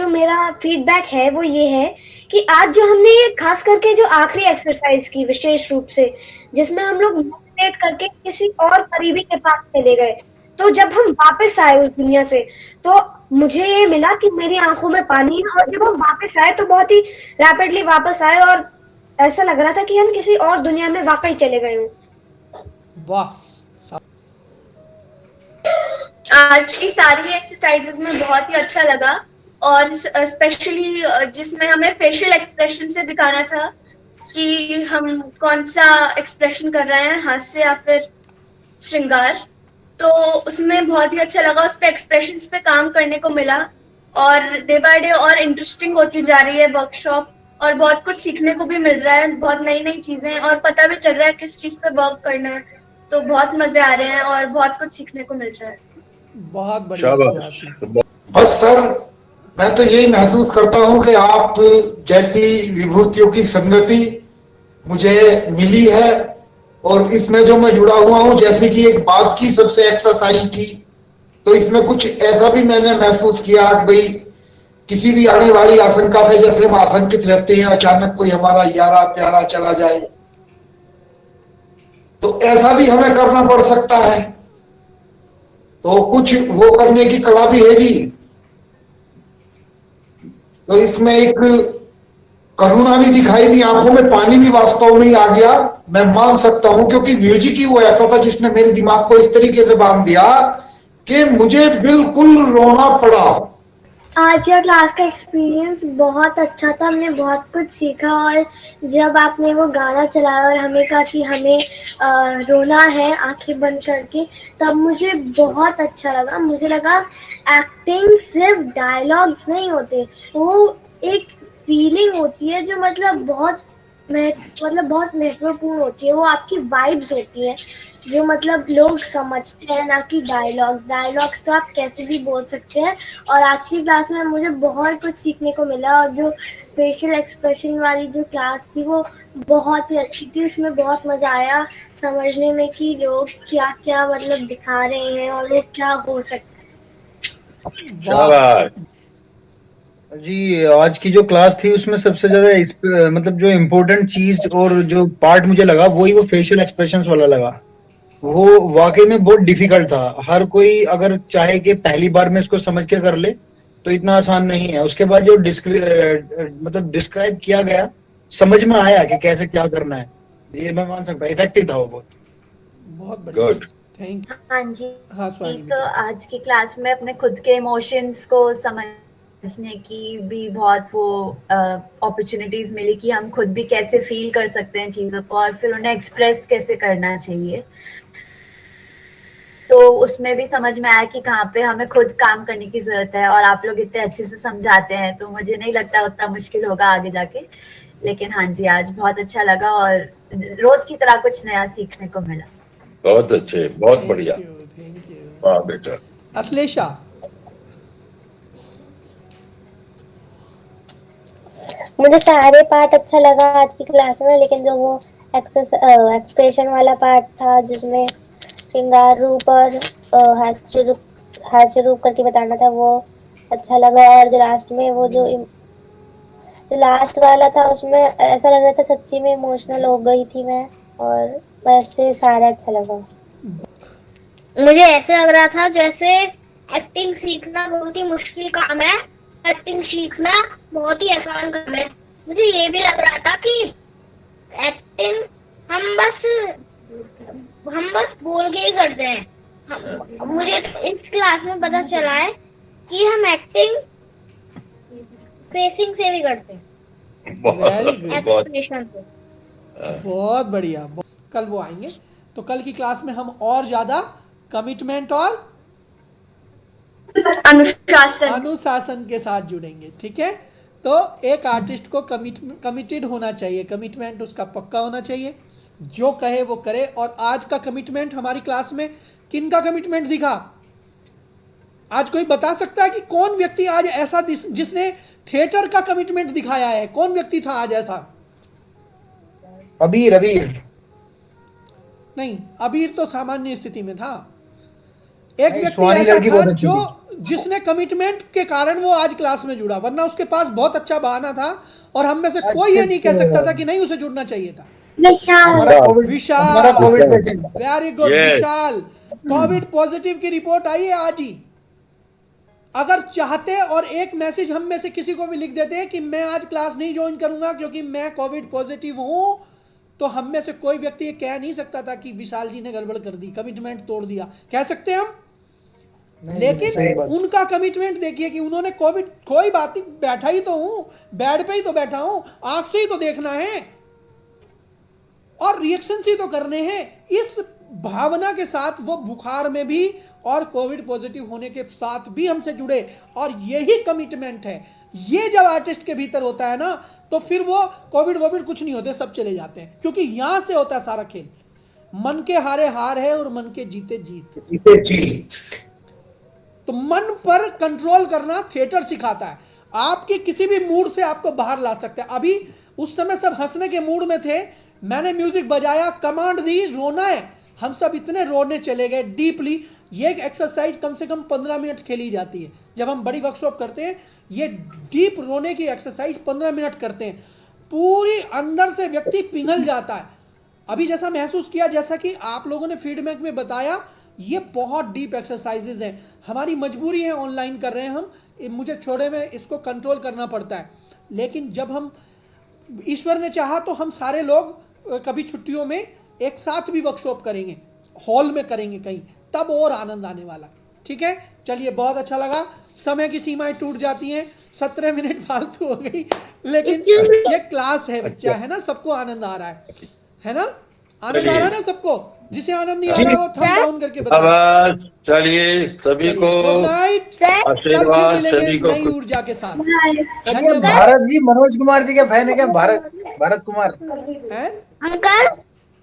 मेरा फीडबैक है वो ये है कि आज जो हमने ये खास करके जो आखिरी एक्सरसाइज की विशेष रूप से, जिसमें हम लोग मेडिटेट करके किसी और करीबी के पास चले गए, तो जब हम वापस आए उस दुनिया से तो मुझे ये मिला कि मेरी आंखों में पानी है, और जब हम वापस आए तो बहुत ही रैपिडली वापस आए और ऐसा लग रहा था कि हम किसी और दुनिया में वाकई चले गए हों। वाह। आज की सारी एक्सरसाइजेस में बहुत ही अच्छा लगा, और स्पेशली जिसमें हमें फेशियल एक्सप्रेशन से दिखाना था कि हम कौन सा एक्सप्रेशन कर रहे हैं, हास्य या फिर श्रृंगार, तो उसमें बहुत ही अच्छा लगा। उस पे एक्सप्रेशंस पे काम करने को मिला और डे बाय डे और इंटरेस्टिंग होती जा रही है वर्कशॉप, और बहुत कुछ सीखने को भी मिल रहा है, बहुत नई नई चीजें, और पता भी चल रहा है किस चीज पे वर्क करना है। तो बहुत मजे आ रहे हैं और बहुत कुछ सीखने को मिल रहा है। बहुत बढ़िया। बस सर, मैं तो यही महसूस करता हूँ कि आप जैसी विभूतियों की संगति मुझे मिली है, और इसमें जो मैं जुड़ा हुआ हूँ, जैसे कि एक बात की सबसे एक्सरसाइज थी, तो इसमें कुछ ऐसा भी मैंने महसूस किया कि भाई किसी भी आने वाली आशंका से जैसे हम आशंकित रहते हैं, अचानक कोई हमारा यारा प्यारा चला जाए, तो ऐसा भी हमें करना पड़ सकता है। तो कुछ वो करने की कला भी है जी। तो इसमें एक करुणा भी दिखाई दी, आंखों में पानी भी वास्तव में आ गया, मैं मान सकता हूं, क्योंकि म्यूजिक ही वो ऐसा था जिसने मेरे दिमाग को इस तरीके से बांध दिया कि मुझे बिल्कुल रोना पड़ा। आज का क्लास का एक्सपीरियंस बहुत अच्छा था, हमने बहुत कुछ सीखा, और जब आपने वो गाना चलाया और हमें कहा कि हमें रोना है आंखें बंद करके, तब मुझे बहुत अच्छा लगा। मुझे लगा एक्टिंग सिर्फ डायलॉग्स नहीं होते, वो एक फीलिंग होती है जो मतलब बहुत महत्वपूर्ण होती है। वो आपकी वाइब्स होती है जो मतलब लोग समझते हैं, ना कि डायलॉग्स तो आप कैसे भी बोल सकते हैं। और आज की क्लास में मुझे बहुत कुछ सीखने को मिला, और जो फेशियल एक्सप्रेशन वाली जो क्लास थी वो बहुत ही अच्छी थी। उसमें बहुत मजा आया समझने में कि लोग क्या क्या मतलब दिखा रहे हैं और वो क्या हो सकता है। जी, आज की जो क्लास थी उसमें सबसे ज्यादा मतलब जो इम्पोर्टेंट चीज और जो पार्ट मुझे लगा वो फेशियल एक्सप्रेशंस वाला लगा। वो वाकई में बहुत डिफिकल्ट था। हर कोई अगर चाहे कि पहली बार में इसको समझ के कर ले तो इतना आसान नहीं है। उसके बाद जो डिस्क्राइब किया गया, समझ में आया कि कैसे क्या करना है, ये मैं मान सकता हूँ इफेक्टिव था वो बहुत बढ़िया। Thank you. हाँ जी। हाँ, तो आज की क्लास में अपने खुद के इमोशंस को समझने की भी बहुत वो अपॉर्चुनिटीज मिली कि हम खुद भी कैसे फील कर सकते हैं चीजों को, और फिर उन्हें एक्सप्रेस कैसे करना चाहिए। तो उसमें भी समझ में आया कि कहाँ पे हमें खुद काम करने की जरूरत है, और आप लोग इतने अच्छे से समझाते हैं तो मुझे नहीं लगता उतना मुश्किल होगा आगे जाके। लेकिन हाँ जी, आज बहुत अच्छा लगा और रोज की तरह कुछ नया सीखने को मिला। बहुत अच्छे, बहुत बढ़िया। वाह बेटा। अश्लेषा। मुझे सारे पार्ट अच्छा लगा आज की क्लास में, लेकिन जो वो एक्सप्रेशन वाला पार्ट था जिसमें श्रृंगार रूप और हास्य रूप करके बताना था, वो अच्छा लगा। और जो लास्ट में वो जो लास्ट वाला था उसमें ऐसा लग रहा था सच्ची में इमोशनल हो गई थी मैं, और वैसे सारा अच्छा लगा। मुझे ऐसे लग रहा था जैसे एक्टिंग सीखना बहुत ही मुश्किल काम है, एक्टिंग सीखना बहुत ही आसान काम है। मुझे ये भी लग रहा था कि एक्टिंग हम बस बोल के ही करते हैं। मुझे तो इस क्लास में पता चला है कि हम एक्टिंग फेसिंग से भी करते हैं। वेरी गुड, एक्सप्रेशन से। बहुत बढ़िया। कल वो आएंगे तो कल की क्लास में हम और ज्यादा कमिटमेंट और अनुशासन के साथ जुड़ेंगे। ठीक है, तो एक आर्टिस्ट को कमिटेड होना चाहिए, कमिटमेंट उसका पक्का होना चाहिए, जो कहे वो करे। और आज का कमिटमेंट हमारी क्लास में किन का कमिटमेंट दिखा? आज कोई बता सकता है कि कौन व्यक्ति आज ऐसा जिसने थिएटर का कमिटमेंट दिखाया है? कौन व्यक्ति था आज ऐसा? अबीर नहीं, अबीर तो सामान्य स्थिति में था। एक व्यक्ति ऐसा था जो जिसने कमिटमेंट के कारण वो आज क्लास में जुड़ा, वरना उसके पास बहुत अच्छा बहाना था और हम में से कोई ये नहीं कह सकता था कि नहीं उसे जुड़ना चाहिए था। विशाल, वेरी गुड विशाल। कोविड पॉजिटिव की रिपोर्ट आई है आज ही। अगर चाहते और एक मैसेज हम में से किसी को भी लिख देते कि मैं आज क्लास नहीं ज्वाइन करूंगा क्योंकि मैं कोविड पॉजिटिव हूं, तो हम में से कोई व्यक्ति ये कह नहीं सकता था कि विशाल जी ने गड़बड़ कर दी, कमिटमेंट तोड़ दिया। कह सकते हम? लेकिन उनका कमिटमेंट देखिए कि उन्होंने कोई बात नहीं, बैठा ही तो हूं, बेड पे ही तो बैठा हूं, आंख से ही तो देखना है और रिएक्शन ही तो करने हैं। इस भावना के साथ वो बुखार में भी और कोविड पॉजिटिव होने के साथ भी हमसे जुड़े, और यही कमिटमेंट है। ये जब आर्टिस्ट के भीतर होता है ना, तो फिर वो कोविड कुछ नहीं होते, सब चले जाते हैं, क्योंकि यहां से होता है सारा खेल। मन के हारे हार है और मन के जीते जीत। तो मन पर कंट्रोल करना थिएटर सिखाता है। आपके किसी भी मूड से आपको बाहर ला सकता है। अभी उस समय सब हंसने के मूड में थे, मैंने म्यूजिक बजाया, कमांड दी, रोना है, हम सब इतने रोने चले गए डीपली। ये एक एक्सरसाइज कम से कम 15 मिनट खेली जाती है। जब हम बड़ी वर्कशॉप करते हैं, ये डीप रोने की एक्सरसाइज 15 मिनट करते हैं। पूरी अंदर से व्यक्ति पिघल जाता है। अभी जैसा महसूस किया, जैसा कि आप लोगों ने फीडबैक में बताया, ये बहुत डीप एक्सरसाइजेज हैं। हमारी मजबूरी है, ऑनलाइन कर रहे हैं हम, मुझे छोड़े में इसको कंट्रोल करना पड़ता है। लेकिन जब हम, ईश्वर ने चाहा तो हम सारे लोग कभी छुट्टियों में एक साथ भी वर्कशॉप करेंगे, हॉल में करेंगे कहीं, तब और आनंद आने वाला। ठीक है, चलिए, बहुत अच्छा लगा। समय की सीमाएं टूट जाती हैं, 17 मिनट फालतू हो गई, लेकिन ये क्लास है, बच्चा है ना, सबको आनंद आ रहा है ना? आनंद आ रहा है ना सबको? जिसे आनंद नहीं आ रहा वो थंब डाउन करके बताओ। चलिए, सभी को गुड नाइट, आशीर्वाद, सभी को नई ऊर्जा के साथ। भारत जी मनोज कुमार जी के फैन है क्या? भारत कुमार हैं? अंकल,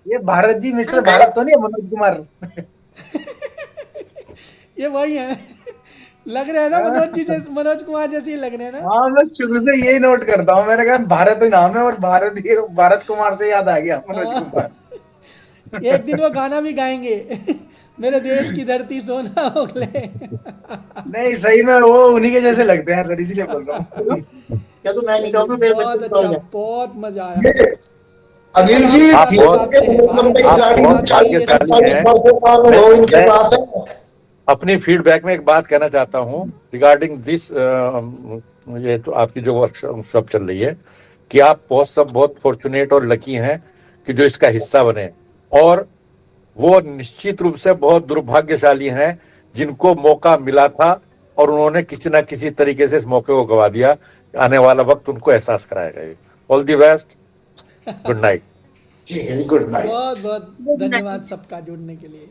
ये भारत जी मिस्टर भारत तो नहीं है, मनोज कुमार। ये वही है, लग रहे हैं ना मनोज कुमार जैसे ही लग रहे हैं ना। हाँ, मैं शुरू से यही नोट करता हूँ, मैंने कहा भारत नाम है और भारत कुमार से याद आ गया मनोज कुमार। एक दिन वो गाना भी गाएंगे, मेरे देश की धरती सोना होगले। नहीं, सही में वो उन्हीं के जैसे लगते हैं सर, इसीलिए बोल रहा हूँ। बहुत अच्छा, बहुत मजा आया। अनिल जी, अपनी फीडबैक में एक बात कहना चाहता हूँ रिगार्डिंग दिस, ये तो आपकी जो वर्कशॉप चल रही है, कि आप बहुत फॉर्चुनेट और लकी हैं कि जो इसका हिस्सा बने, और वो निश्चित रूप से बहुत दुर्भाग्यशाली हैं जिनको मौका मिला था और उन्होंने किसी ना किसी तरीके से इस मौके को गवा दिया। आने वाला वक्त उनको एहसास कराएगा। All the best, good night. Good night. बहुत बहुत धन्यवाद सबका जुड़ने के लिए।